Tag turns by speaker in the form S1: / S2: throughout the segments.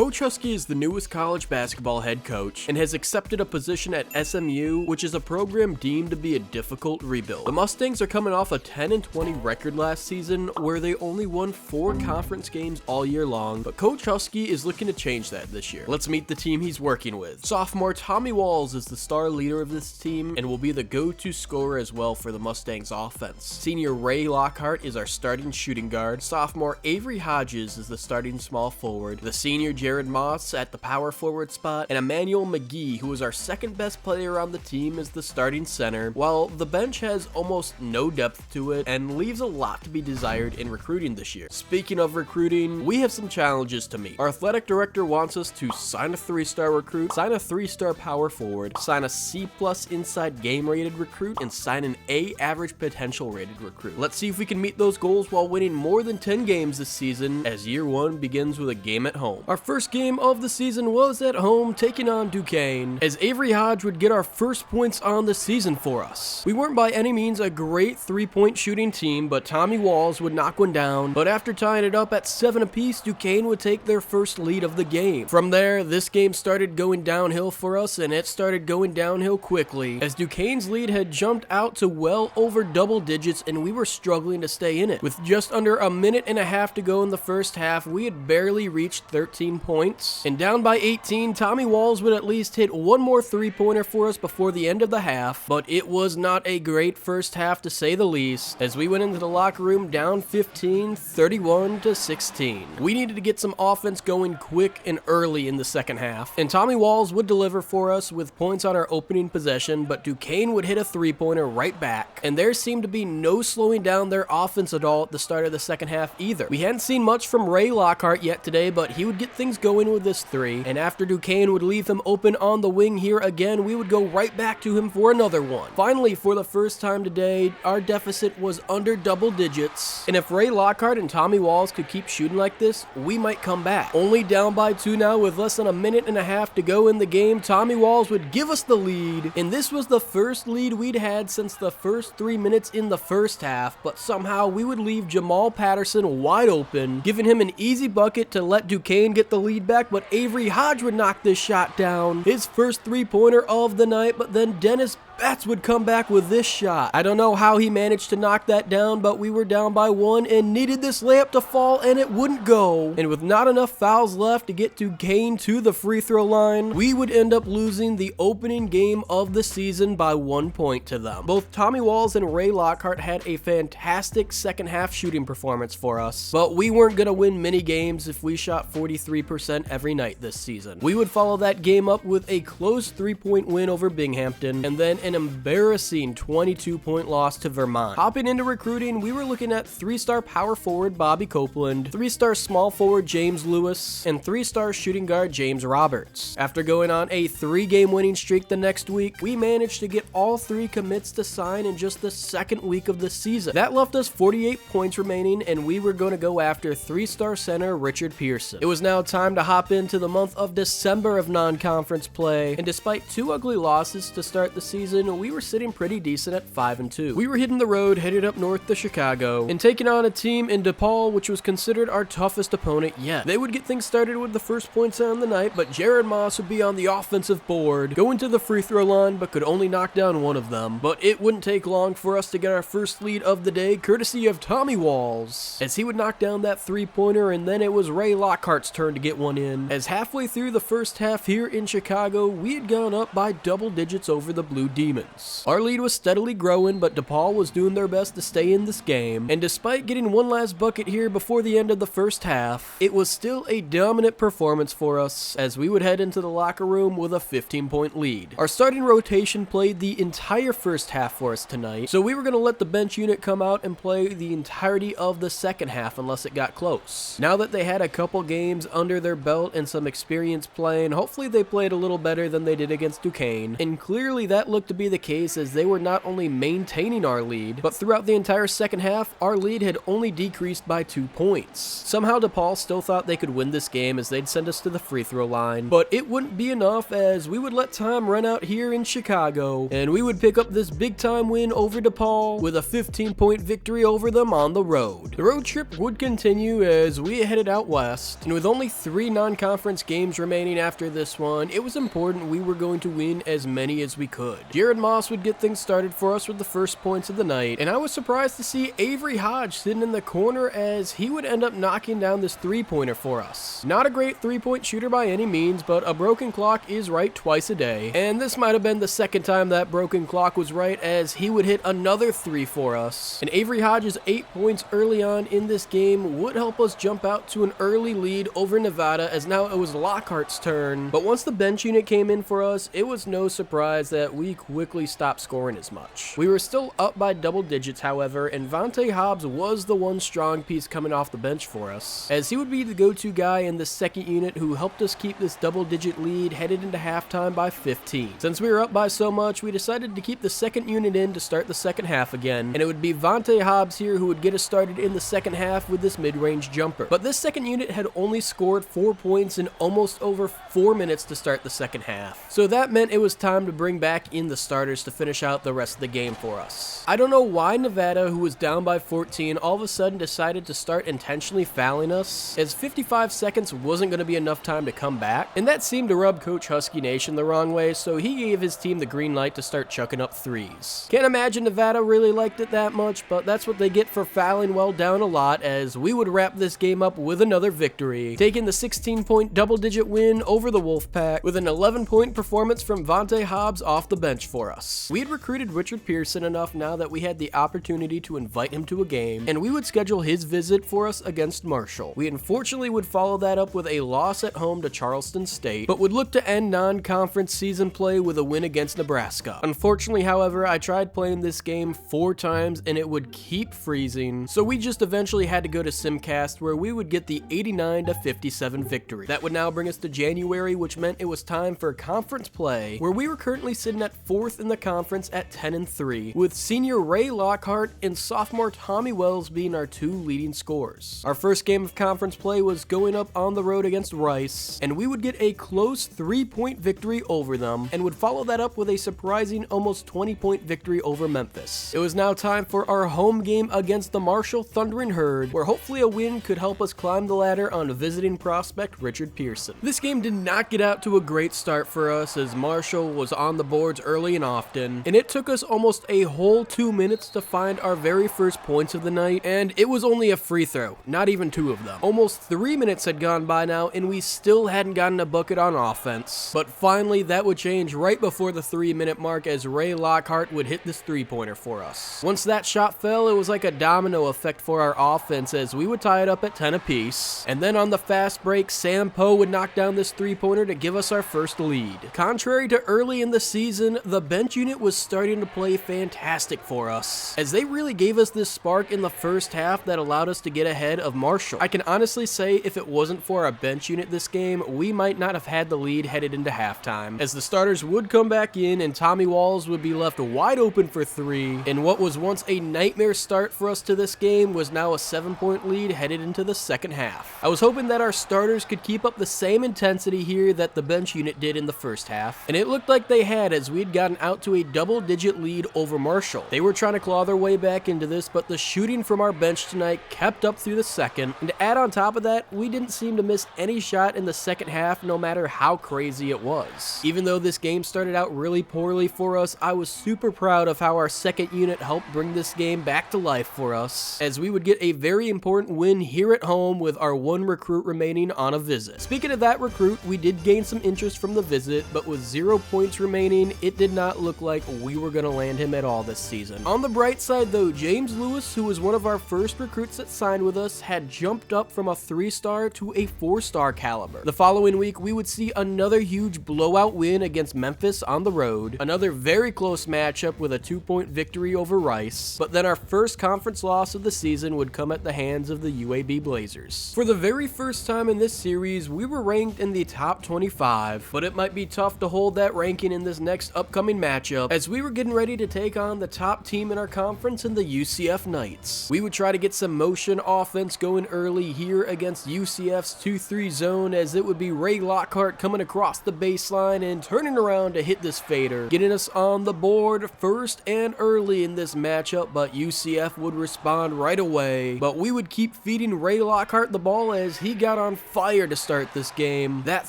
S1: Coach Huskie is the newest college basketball head coach and has accepted a position at SMU, which is a program deemed to be a difficult rebuild. The Mustangs are coming off a 10-20 record last season where they only won 4 conference games all year long, but Coach Huskie is looking to change that this year. Let's meet the team he's working with. Sophomore Tommy Walls is the star leader of this team and will be the go-to scorer as well for the Mustangs offense. Senior Ray Lockhart is our starting shooting guard. Sophomore Avery Hodges is the starting small forward. The senior Jared Moss at the power forward spot, and Emmanuel McGee, who is our second best player on the team, is the starting center, while the bench has almost no depth to it and leaves a lot to be desired in recruiting this year. Speaking of recruiting, we have some challenges to meet. Our athletic director wants us to sign a 3-star recruit, sign a 3-star power forward, sign a C+ inside game rated recruit, and sign an A average potential rated recruit. Let's see if we can meet those goals while winning more than 10 games this season, as year 1 begins with a game at home. Our first game of the season was at home, taking on Duquesne, as Avery Hodge would get our first points on the season for us. We weren't by any means a great 3-point shooting team, but Tommy Walls would knock one down, but after tying it up at 7 apiece, Duquesne would take their first lead of the game. From there, this game started going downhill for us, and it started going downhill quickly, as Duquesne's lead had jumped out to well over double digits, and we were struggling to stay in it. With just under a minute and a half to go in the first half, we had barely reached 13 points, and down by 18, Tommy Walls would at least hit one more 3-pointer for us before the end of the half, but it was not a great first half to say the least, as we went into the locker room down 15, 31-16. We needed to get some offense going quick and early in the second half, and Tommy Walls would deliver for us with points on our opening possession, but Duquesne would hit a 3-pointer right back, and there seemed to be no slowing down their offense at all at the start of the second half either. We hadn't seen much from Ray Lockhart yet today, but he would get things going with this 3, and after Duquesne would leave him open on the wing here again, we would go right back to him for another one. Finally, for the first time today, our deficit was under double digits, and if Ray Lockhart and Tommy Walls could keep shooting like this, we might come back. Only down by 2 now with less than a minute and a half to go in the game, Tommy Walls would give us the lead, and this was the first lead we'd had since the first 3 minutes in the first half, but somehow we would leave Jamal Patterson wide open, giving him an easy bucket to let Duquesne get the lead back, but Avery Hodge would knock this shot down. His first 3-pointer of the night, but then Dennis Betts would come back with this shot. I don't know how he managed to knock that down, but we were down by 1 and needed this layup to fall, and it wouldn't go. And with not enough fouls left to get Duquesne to the free throw line, we would end up losing the opening game of the season by 1 point to them. Both Tommy Walls and Ray Lockhart had a fantastic second half shooting performance for us, but we weren't going to win many games if we shot 43% every night this season. We would follow that game up with a close 3-point win over Binghamton, and then an embarrassing 22-point loss to Vermont. Hopping into recruiting, we were looking at 3-star power forward Bobby Copeland, 3-star small forward James Lewis, and 3-star shooting guard James Roberts. After going on a 3-game winning streak the next week, we managed to get all 3 commits to sign in just the second week of the season. That left us 48 points remaining, and we were going to go after 3-star center Richard Pearson. It was now time to hop into the month of December of non-conference play, and despite 2 ugly losses to start the season, we were sitting pretty decent at 5-2. We were hitting the road, headed up north to Chicago, and taking on a team in DePaul, which was considered our toughest opponent yet. They would get things started with the first points on the night, but Jared Moss would be on the offensive board, going to the free throw line, but could only knock down 1 of them. But it wouldn't take long for us to get our first lead of the day, courtesy of Tommy Walls, as he would knock down that 3-pointer, and then it was Ray Lockhart's turn to get one in, as halfway through the first half here in Chicago, we had gone up by double digits over the Blue Demons. Our lead was steadily growing, but DePaul was doing their best to stay in this game, and despite getting one last bucket here before the end of the first half, it was still a dominant performance for us, as we would head into the locker room with a 15-point lead. Our starting rotation played the entire first half for us tonight, so we were going to let the bench unit come out and play the entirety of the second half unless it got close. Now that they had a couple games under their belt and some experience playing, hopefully they played a little better than they did against Duquesne, and clearly that looked to be the case, as they were not only maintaining our lead, but throughout the entire second half, our lead had only decreased by 2 points. Somehow DePaul still thought they could win this game as they'd send us to the free throw line, but it wouldn't be enough, as we would let time run out here in Chicago, and we would pick up this big time win over DePaul with a 15-point victory over them on the road. The road trip would continue as we headed out west, and with only 3 non-conference games remaining after this one, it was important we were going to win as many as we could. Jared Moss would get things started for us with the first points of the night, and I was surprised to see Avery Hodge sitting in the corner as he would end up knocking down this 3-pointer for us. Not a great 3-point shooter by any means, but a broken clock is right twice a day, and this might have been the second time that broken clock was right, as he would hit another 3 for us. And Avery Hodge's 8 points early on in this game would help us jump out to an early lead over Nevada, as now it was Lockhart's turn. But once the bench unit came in for us, it was no surprise that we quickly stopped scoring as much. We were still up by double digits, however, and Vontae Hobbs was the one strong piece coming off the bench for us, as he would be the go-to guy in the second unit who helped us keep this double-digit lead headed into halftime by 15. Since we were up by so much, we decided to keep the second unit in to start the second half again, and it would be Vontae Hobbs here who would get us started in the second half with this mid-range jumper. But this second unit had only scored 4 points in almost over 4 minutes to start the second half, so that meant it was time to bring back in the starters to finish out the rest of the game for us. I don't know why Nevada, who was down by 14, all of a sudden decided to start intentionally fouling us, as 55 seconds wasn't going to be enough time to come back, and that seemed to rub Coach Husky Nation the wrong way, so he gave his team the green light to start chucking up threes. Can't imagine Nevada really liked it that much, but that's what they get for fouling well down a lot, as we would wrap this game up with another victory, taking the 16-point double-digit win over the Wolfpack with an 11-point performance from Vontae Hobbs off the bench for us. We had recruited Richard Pearson enough now that we had the opportunity to invite him to a game, and we would schedule his visit for us against Marshall. We unfortunately would follow that up with a loss at home to Charleston State, but would look to end non-conference season play with a win against Nebraska. Unfortunately, however, I tried playing this game 4 times and it would keep freezing, so we just eventually had to go to Simcast, where we would get the 89-57 victory. That would now bring us to January, which meant it was time for conference play, where we were currently sitting at 4th in the conference at 10-3, with senior Ray Lockhart and sophomore Tommy Wells being our 2 leading scorers. Our first game of conference play was going up on the road against Rice, and we would get a close 3-point victory over them, and would follow that up with a surprising almost 20-point victory over Memphis. It was now time for our home game against the Marshall Thundering Herd, where hopefully a win could help us climb the ladder on visiting prospect Richard Pearson. This game did not get out to a great start for us, as Marshall was on the boards early and often, and it took us almost a whole 2 minutes to find our very first points of the night, and it was only a free throw, not even 2 of them. Almost 3 minutes had gone by now, and we still hadn't gotten a bucket on offense, but finally that would change right before the 3-minute mark, as Ray Lockhart would hit this 3-pointer for us. Once that shot fell, it was like a domino effect for our offense, as we would tie it up at 10 apiece, and then on the fast break, Sam Poe would knock down this 3-pointer to give us our first lead. Contrary to early in the season, the bench unit was starting to play fantastic for us, as they really gave us this spark in the first half that allowed us to get ahead of Marshall. I can honestly say if it wasn't for our bench unit this game, we might not have had the lead headed into halftime, as the starters would come back in and Tommy Walls would be left wide open for 3, and what was once a nightmare start for us to this game was now a 7-point lead headed into the second half. I was hoping that our starters could keep up the same intensity here that the bench unit did in the first half, and it looked like they had, as we'd gotten out to a double-digit lead over Marshall. They were trying to claw their way back into this, but the shooting from our bench tonight kept up through the second, and to add on top of that, we didn't seem to miss any shot in the second half, no matter how crazy it was. Even though this game started out really poorly for us, I was super proud of how our second unit helped bring this game back to life for us, as we would get a very important win here at home with our 1 recruit remaining on a visit. Speaking of that recruit, we did gain some interest from the visit, but with 0 points remaining, it did not look like we were going to land him at all this season. On the bright side though, James Lewis, who was one of our first recruits that signed with us, had jumped up from a 3-star to a 4-star caliber. The following week, we would see another huge blowout win against Memphis on the road, another very close matchup with a 2-point victory over Rice, but then our first conference loss of the season would come at the hands of the UAB Blazers. For the very first time in this series, we were ranked in the top 25, but it might be tough to hold that ranking in this next upcoming upcoming matchup as we were getting ready to take on the top team in our conference in the UCF Knights. We would try to get some motion offense going early here against UCF's 2-3 zone, as it would be Ray Lockhart coming across the baseline and turning around to hit this fader, getting us on the board first and early in this matchup, but UCF would respond right away. But we would keep feeding Ray Lockhart the ball as he got on fire to start this game. That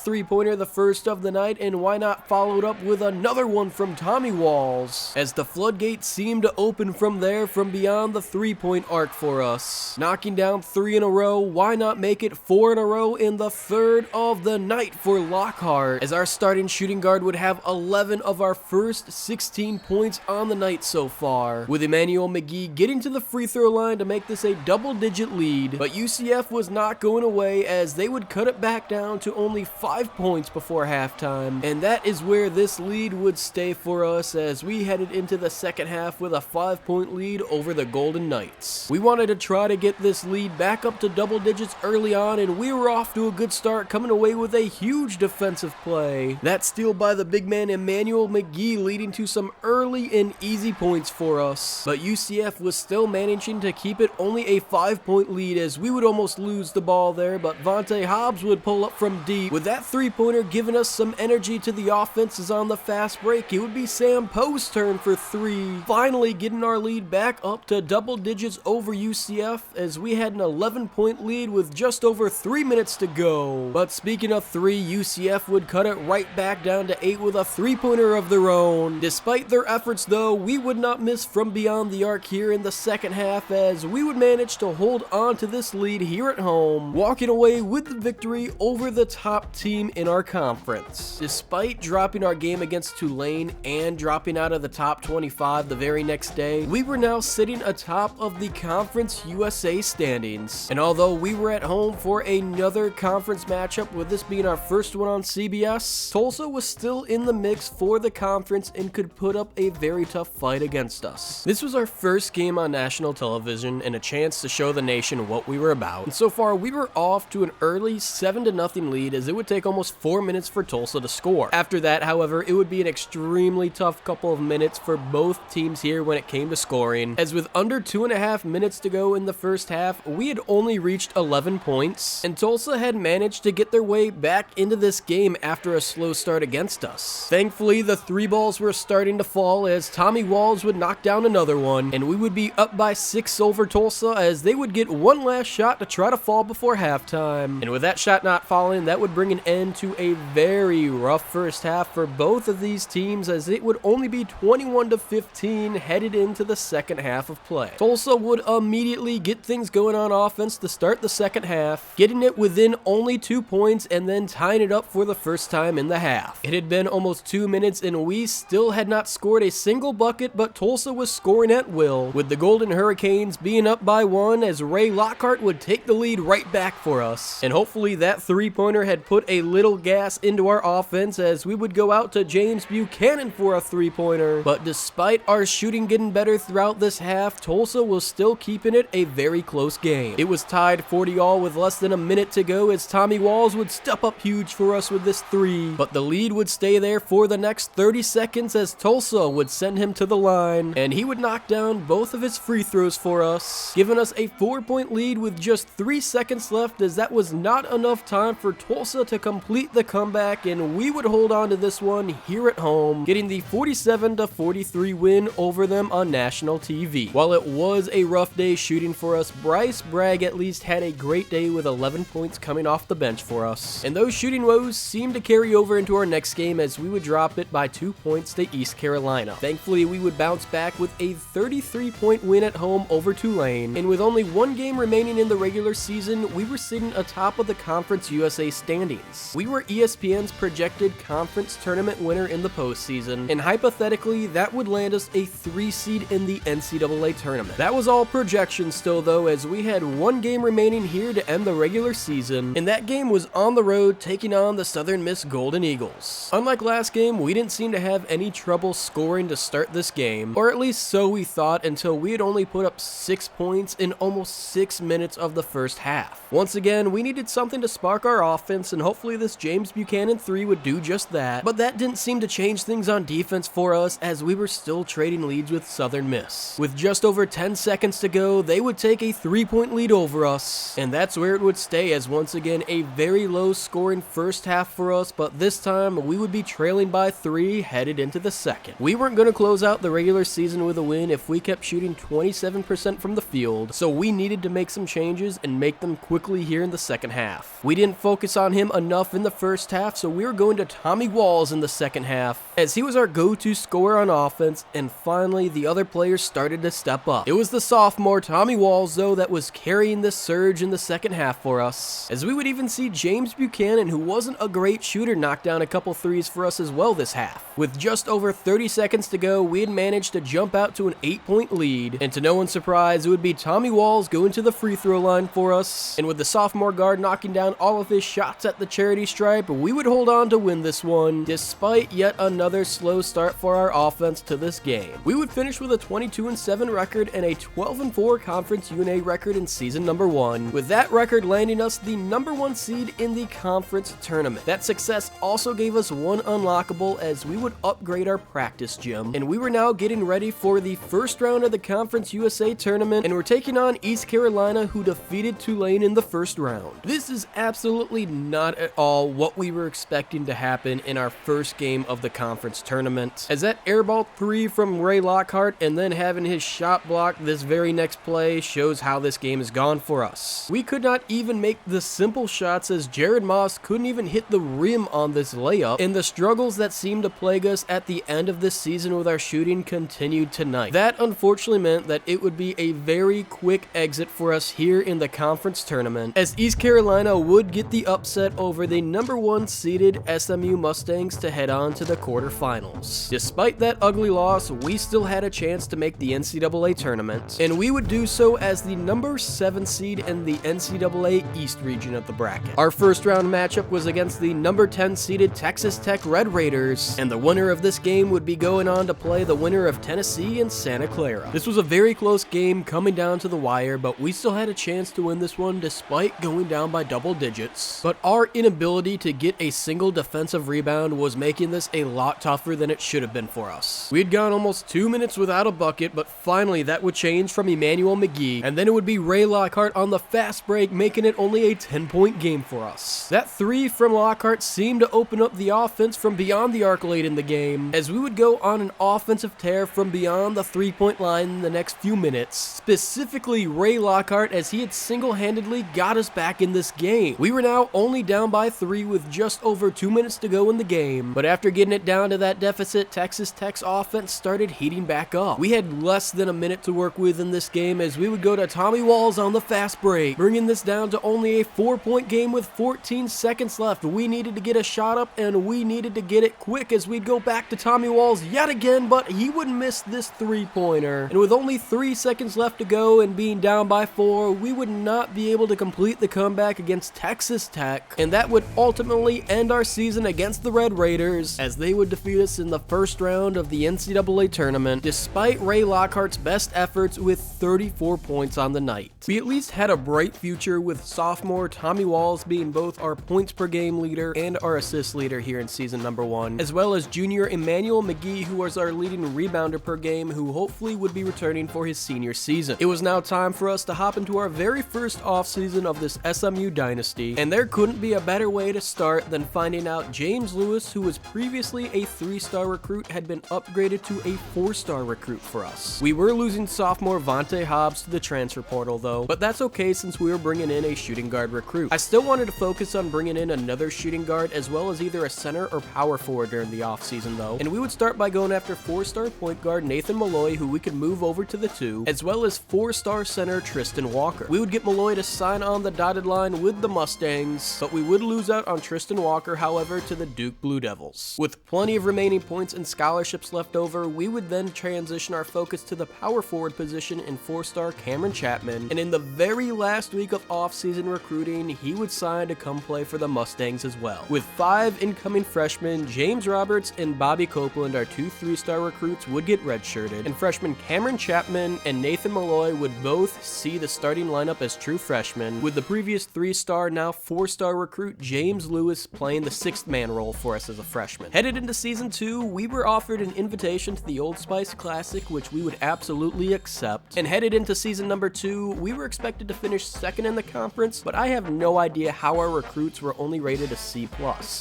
S1: three-pointer, the first of the night, and why not followed up with another one from Tommy Walls, as the floodgates seemed to open from there from beyond the three-point arc for us. Knocking down 3 in a row, why not make it 4 in a row in the third of the night for Lockhart, as our starting shooting guard would have 11 of our first 16 points on the night so far, with Emmanuel McGee getting to the free throw line to make this a double-digit lead. But UCF was not going away, as they would cut it back down to only 5 points before halftime, and that is where this lead would stay for us as we headed into the second half with a 5-point lead over the Golden Knights. We wanted to try to get this lead back up to double digits early on, and we were off to a good start, coming away with a huge defensive play. That steal by the big man Emmanuel McGee leading to some early and easy points for us, but UCF was still managing to keep it only a 5-point lead, as we would almost lose the ball there, but Vontae Hobbs would pull up from deep, with that three-pointer giving us some energy to the offenses on the fast break. It would be Sam Poe's turn for 3, finally getting our lead back up to double digits over UCF, as we had an 11-point lead with just over 3 minutes to go. But speaking of 3, UCF would cut it right back down to 8 with a three-pointer of their own. Despite their efforts though, we would not miss from beyond the arc here in the second half, as we would manage to hold on to this lead here at home, walking away with the victory over the top team in our conference. Despite dropping our game against Tulane and dropping out of the top 25 the very next day, we were now sitting atop of the Conference USA standings. And although we were at home for another conference matchup, with this being our first one on CBS, Tulsa was still in the mix for the conference and could put up a very tough fight against us. This was our first game on national television and a chance to show the nation what we were about. And so far, we were off to an early 7-0 lead, as it would take almost 4 minutes for Tulsa to score. After that, however, it would be an extremely tough couple of minutes for both teams here when it came to scoring, as with under 2.5 minutes to go in the first half, we had only reached 11 points, and Tulsa had managed to get their way back into this game after a slow start against us. Thankfully, the 3 balls were starting to fall, as Tommy Walls would knock down another one, and we would be up by 6 over Tulsa, as they would get one last shot to try to fall before halftime. And with that shot not falling, that would bring an end to a very rough first half for both of these teams, as it would only be 21-15 headed into the second half of play. Tulsa would immediately get things going on offense to start the second half, getting it within only 2 points and then tying it up for the first time in the half. It had been almost 2 minutes and we still had not scored a single bucket, but Tulsa was scoring at will, with the Golden Hurricanes being up by 1, as Ray Lockhart would take the lead right back for us. And hopefully that three-pointer had put a little gas into our offense, as we would go out to James Buchanan for a three-pointer. But despite our shooting getting better throughout this half, Tulsa was still keeping it a very close game. It was tied 40-all with less than a minute to go, as Tommy Walls would step up huge for us with this 3. But the lead would stay there for the next 30 seconds, as Tulsa would send him to the line, and he would knock down both of his free throws for us, giving us a 4-point lead with just 3 seconds left, as that was not enough time for Tulsa to complete the comeback, and we would hold on to this one here at home, getting the 47-43 win over them on national TV. While it was a rough day shooting for us, Bryce Bragg at least had a great day with 11 points coming off the bench for us. And those shooting woes seemed to carry over into our next game, as we would drop it by 2 points to East Carolina. Thankfully, we would bounce back with a 33-point win at home over Tulane, and with only 1 game remaining in the regular season, we were sitting atop of the Conference USA standings. We were ESPN's projected conference tournament winner in the postseason, and hypothetically, that would land us a 3 seed in the NCAA tournament. That was all projection still though, as we had 1 game remaining here to end the regular season, and that game was on the road taking on the Southern Miss Golden Eagles. Unlike last game, we didn't seem to have any trouble scoring to start this game, or at least so we thought, until we had only put up 6 points in almost 6 minutes of the first half. Once again, we needed something to spark our offense, and hopefully this James Buchanan 3 would do just that, but that didn't seem to change things things on defense for us as we were still trading leads with Southern Miss. With just over 10 seconds to go, they would take a 3-point lead over us, and that's where it would stay, as once again a very low scoring first half for us, but this time we would be trailing by 3 headed into the second. We weren't going to close out the regular season with a win if we kept shooting 27% from the field, so we needed to make some changes and make them quickly here in the second half. We didn't focus on him enough in the first half, so we were going to Tommy Walls in the second half, as he was our go-to scorer on offense, and finally the other players started to step up. It was the sophomore Tommy Walls, though, that was carrying this surge in the second half for us, as we would even see James Buchanan, who wasn't a great shooter, knock down a couple threes for us as well this half. With just over 30 seconds to go, we had managed to jump out to an 8-point lead, and to no one's surprise, it would be Tommy Walls going to the free throw line for us, and with the sophomore guard knocking down all of his shots at the charity stripe, we would hold on to win this one, despite yet another slow start for our offense to this game. We would finish with a 22-7 record and a 12-4 Conference UNA record in season number 1, with that record landing us the number 1 seed in the conference tournament. That success also gave us one unlockable, as we would upgrade our practice gym, and we were now getting ready for the first round of the Conference USA tournament, and we're taking on East Carolina, who defeated Tulane in the first round. This is absolutely not at all what we were expecting to happen in our first game of the conference tournament, as that airball 3 from Ray Lockhart and then having his shot blocked this very next play shows how this game has gone for us. We could not even make the simple shots, as Jared Moss couldn't even hit the rim on this layup, and the struggles that seemed to plague us at the end of this season with our shooting continued tonight. That unfortunately meant that it would be a very quick exit for us here in the conference tournament, as East Carolina would get the upset over the number 1 seeded SMU Mustangs to head on to the quarterfinals. Despite that ugly loss, we still had a chance to make the NCAA tournament, and we would do so as the number 7 seed in the NCAA East region of the bracket. Our first round matchup was against the number 10 seeded Texas Tech Red Raiders, and the winner of this game would be going on to play the winner of Tennessee and Santa Clara. This was a very close game coming down to the wire, but we still had a chance to win this one despite going down by double digits. But our inability to get a single defensive rebound was making this a lot tougher than it should have been for us. We had gone almost 2 minutes without a bucket, but finally that would change from Emmanuel McGee, and then it would be Ray Lockhart on the fast break, making it only a 10-point game for us. That 3 from Lockhart seemed to open up the offense from beyond the arc late in the game, as we would go on an offensive tear from beyond the 3-point line in the next few minutes. Specifically Ray Lockhart, as he had single-handedly got us back in this game. We were now only down by 3 with just over 2 minutes to go in the game, but after getting it down to that deficit, Texas Tech's offense started heating back up. We had less than a minute to work with in this game, as we would go to Tommy Walls on the fast break, bringing this down to only a 4-point game with 14 seconds left. We needed to get a shot up, and we needed to get it quick, as we'd go back to Tommy Walls yet again, but he would miss this 3-pointer. And with only 3 seconds left to go and being down by 4, we would not be able to complete the comeback against Texas Tech, and that would ultimately end our season against the Red Raiders, as they would defeat us in the first round of the NCAA tournament, despite Ray Lockhart's best efforts with 34 points on the night. We at least had a bright future, with sophomore Tommy Walls being both our points per game leader and our assist leader here in season number 1, as well as junior Emmanuel McGee, who was our leading rebounder per game, who hopefully would be returning for his senior season. It was now time for us to hop into our very first offseason of this SMU dynasty, and there couldn't be a better way to start than finding out James Lewis, who was previously a 3-star recruit, had been upgraded to a 4-star recruit for us. We were losing sophomore Vontae Hobbs to the transfer portal though, but that's okay since we were bringing in a shooting guard recruit. I still wanted to focus on bringing in another shooting guard, as well as either a center or power forward during the offseason though, and we would start by going after 4-star point guard Nathan Malloy, who we could move over to the 2, as well as 4-star center Tristan Walker. We would get Malloy to sign on the dotted line with the Mustangs, but we would lose out on Tristan Walker, however, to the Duke Blue Devils. With plenty of remaining points and scholarships left over, we would then transition our focus to the power forward position in 4-star Cameron Chapman, and in the very last week of off-season recruiting, he would sign to come play for the Mustangs as well. With 5 incoming freshmen, James Roberts and Bobby Copeland, our 2 3-star recruits, would get redshirted, and freshmen Cameron Chapman and Nathan Malloy would both see the starting lineup as true freshmen, with the previous 3-star, now 4-star recruit James Lewis playing the 6th man role for us as a freshman. Headed into season Season 2, we were offered an invitation to the Old Spice Classic, which we would absolutely accept. And headed into season number 2, we were expected to finish second in the conference, but I have no idea how our recruits were only rated a C+.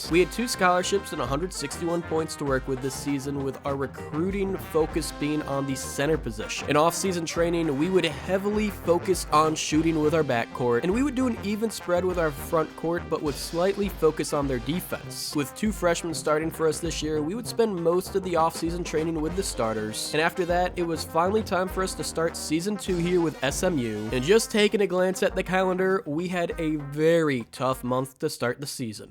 S1: We had 2 scholarships and 161 points to work with this season, with our recruiting focus being on the center position. In off-season training, we would heavily focus on shooting with our backcourt, and we would do an even spread with our front court, but would slightly focus on their defense. With 2 freshmen starting for us this year, we would spend most of the off-season training with the starters, and after that, it was finally time for us to start season 2 here with SMU. And just taking a glance at the calendar, we had a very tough month to start the season.